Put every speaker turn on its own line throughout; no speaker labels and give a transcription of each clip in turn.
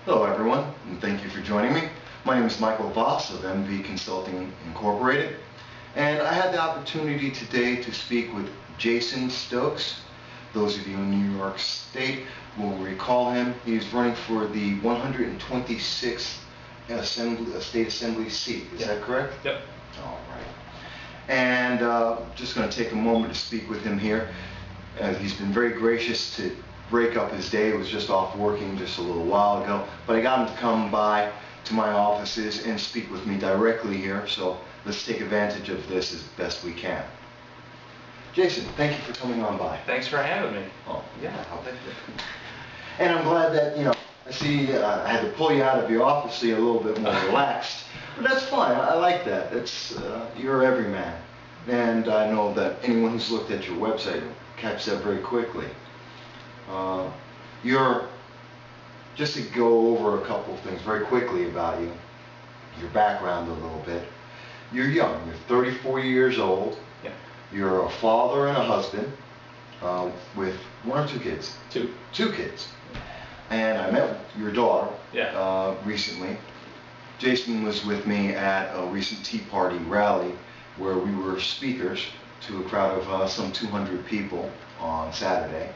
Hello everyone, and thank you for joining me. My name is Michael Vass of MV Consulting Incorporated, and I had the opportunity today to speak with Jason Stokes. Those of you in New York State will recall him. He's running for the 126th State Assembly seat. Is that correct?
Yep.
All right. And just going to take a moment to speak with him here. He's been very gracious to break up his day. He was just off working just a little while ago, but I got him to come by to my offices and speak with me directly here, so let's take advantage of this as best we can. Jason, thank you for coming on by.
Thanks for having me.
Oh, yeah. And I'm glad that, I see I had to pull you out of your office so you're a little bit more relaxed. But that's fine. I like that. It's you're every man. And I know that anyone who's looked at your website will catch that very quickly. Just to go over a couple of things very quickly about you, your background a little bit. You're young. You're 34 years old.
Yeah.
You're a father and a husband with one or two kids?
Two.
Two kids. And I met your daughter recently. Jason was with me at a recent Tea Party rally where we were speakers to a crowd of some 200 people on Saturday.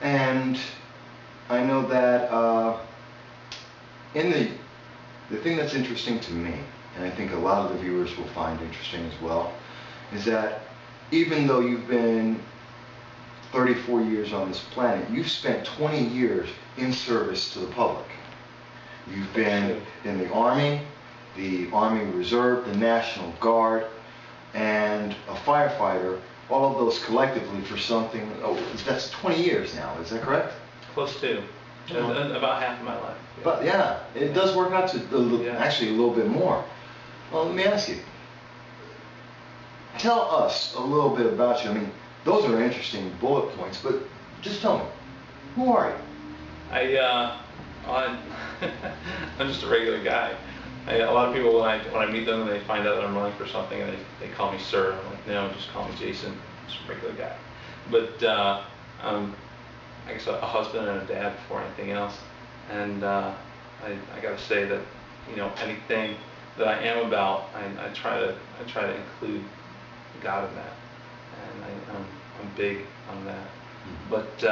And I know that the thing that's interesting to me, and I think a lot of the viewers will find interesting as well, is that even though you've been 34 years on this planet, you've spent 20 years in service to the public. You've been in the Army Reserve, the National Guard, and a firefighter, all of those collectively for something, that's 20 years now, is that correct?
Close to. About half of my life. Yeah.
But yeah, it does work out to actually a little bit more. Well, let me ask you, tell us a little bit about you. I mean, those are interesting bullet points, but just tell me, who are you?
I'm just a regular guy. A lot of people, when I meet them and they find out that I'm running for something, and they call me sir. I'm like, no, just call me Jason. Just a regular guy. But I guess a husband and a dad before anything else. And I got to say that anything that I am about, I try to include God in that, and I'm big on that. But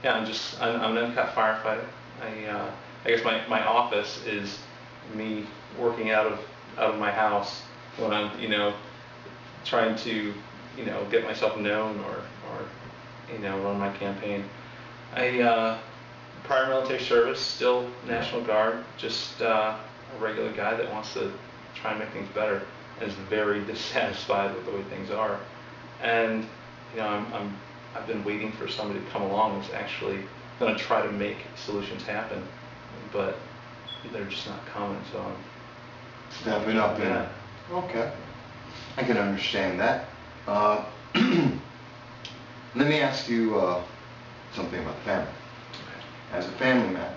yeah, I'm an MCAT firefighter. I guess my office is me working out of my house when I'm trying to get myself known or run my campaign. Prior military service, still National Guard, just a regular guy that wants to try and make things better and is very dissatisfied with the way things are. And I've been waiting for somebody to come along who's actually going to try to make solutions happen, but they're just not coming. So I'm
stepping up in it. Okay, I can understand that. Let me ask you something about the family. As a family man,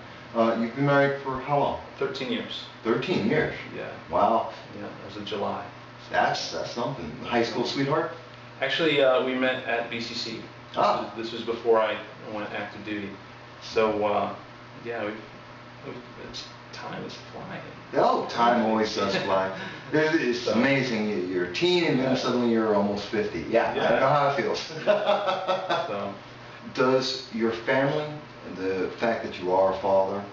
you've been married for how long?
13 years.
13 years?
Yeah.
Wow.
Yeah, as of July.
That's something. High school sweetheart?
Actually, we met at BCC. This was before I went active duty. So, yeah, time is flying.
Oh, time always does fly. It's amazing. You're a teen and then suddenly you're almost 50. Yeah, I know how it feels.
So.
Does your family, the fact that you are a father,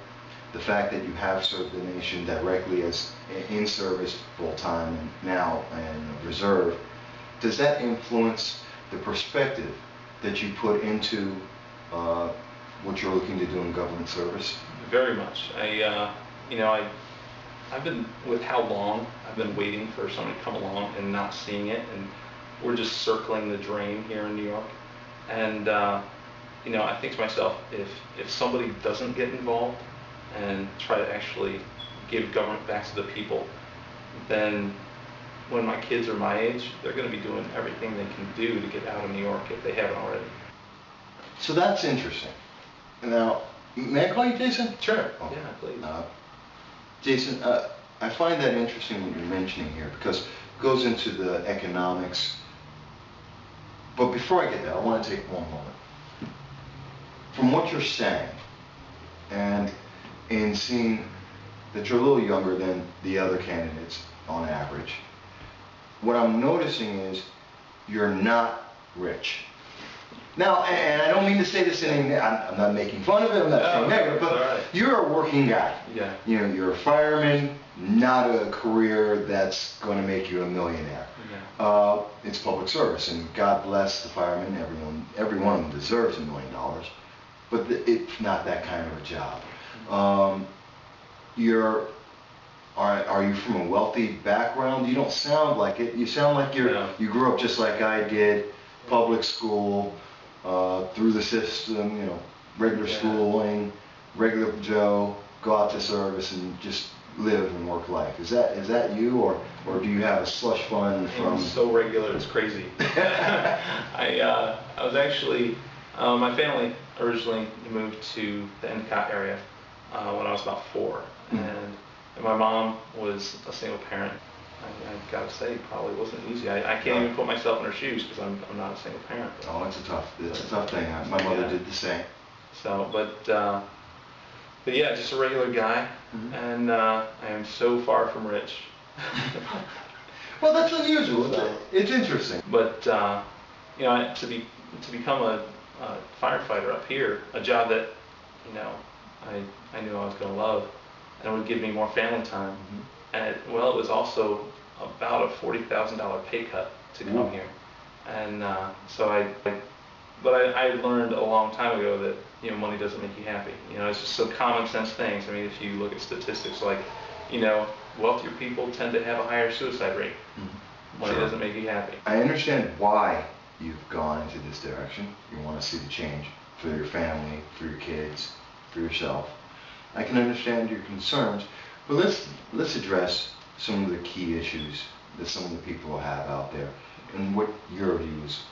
the fact that you have served the nation directly as in service full-time and now in reserve, does that influence the perspective that you put into what you're looking to do in government service?
Very much. I've been, with how long I've been waiting for somebody to come along and not seeing it, and we're just circling the drain here in New York. And I think to myself, if somebody doesn't get involved and try to actually give government back to the people, then when my kids are my age, they're going to be doing everything they can do to get out of New York if they haven't already.
So that's interesting. Now, may I call you Jason?
Sure.
Oh.
Yeah, please.
Jason, I find that interesting what you're mentioning here because it goes into the economics. But before I get there, I want to take one moment. From what you're saying, and in seeing that you're a little younger than the other candidates on average. What I'm noticing is you're not rich. Now, and I don't mean to say this in any, I'm not making fun of it, I'm not saying negative, but
right.
You're a working guy.
Yeah.
You know, you're a fireman, not a career that's going to make you a millionaire.
Yeah.
It's public service, and God bless the firemen, every one of them deserves $1 million, but it's not that kind of a job. Are you from a wealthy background? You don't sound like it. You sound like you grew up just like I did, public school, through the system, you know, regular schooling, regular Joe, go out to service and just live and work life. Is that you, or do you have a slush fund from?
It's so regular, it's crazy. I was actually, my family originally moved to the Endicott area when I was about 4, and my mom was a single parent. I gotta say, probably wasn't easy. I can't even put myself in her shoes because I'm not a single parent.
Oh, it's a tough thing. My mother did the same.
So, but yeah, just a regular guy, and I am so far from rich.
Well, that's unusual.
So,
it's interesting.
But you know, to become a firefighter up here, a job that, you know, I knew I was going to love, and it would give me more family time. And it was also about a $40,000 pay cut to come here. And so I learned a long time ago that, you know, money doesn't make you happy. You know, it's just some common sense things. I mean, if you look at statistics, like, you know, wealthier people tend to have a higher suicide rate. Money doesn't make you happy.
I understand why you've gone into this direction. You want to see the change for your family, for your kids, for yourself. I can understand your concerns, but let's address some of the key issues that some of the people have out there, and what your views,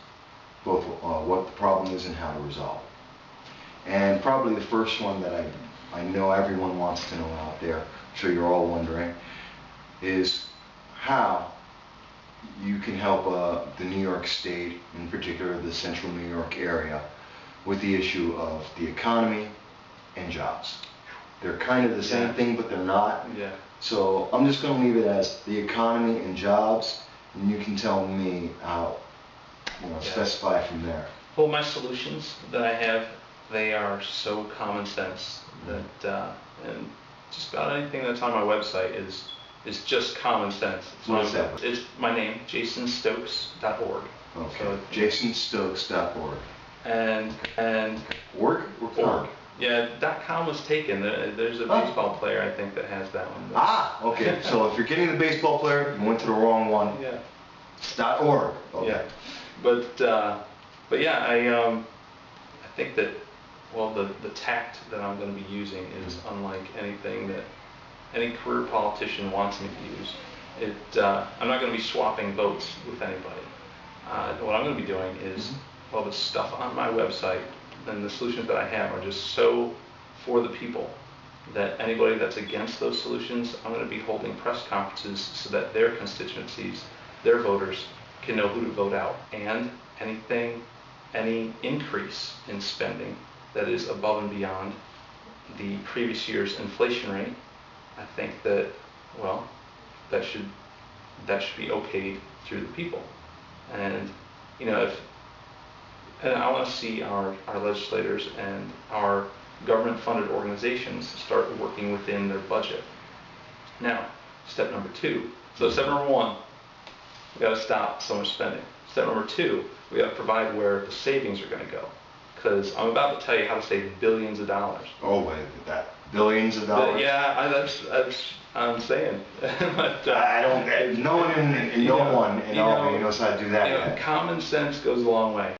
both what the problem is and how to resolve it. And probably the first one that I know everyone wants to know out there, I'm sure you're all wondering, is how you can help the New York State, in particular the central New York area, with the issue of the economy and jobs. They're kind of the same thing, but they're not.
Yeah.
So I'm just going to leave it as the economy and jobs, and you can tell me how, you know, specify from there.
Well, my solutions that I have, they are so common sense that, and just about anything that's on my website is just common sense.
What is that?
It's my name, jasonstokes.org.
Okay.
So
jasonstokes.org.
And
Org or com?
Yeah, .com was taken. There's a baseball player, I think, that has that one.
Okay. So if you're getting the baseball player, you went to the wrong one.
Yeah.
.org. Okay.
Yeah. But yeah, I think that, well, the tact that I'm going to be using is unlike anything that any career politician wants me to use. I'm not going to be swapping votes with anybody. What I'm going to be doing is, well, the stuff on my website and the solutions that I have are just so for the people that anybody that's against those solutions, I'm going to be holding press conferences so that their constituencies, their voters, can know who to vote out. And any increase in spending that is above and beyond the previous year's inflation rate, I think that, well, that should be okayed through the people. And, you know, and I want to see our legislators and our government-funded organizations start working within their budget. Now, step number 2. So step number 1, we got to stop so much spending. Step number 2, we got to provide where the savings are going to go. Because I'm about to tell you how to save billions of dollars.
Oh, wait, that billions of dollars?
Yeah, that's I'm saying. But,
I don't. No one in Albany knows how to do that.
You know, common sense goes a long way.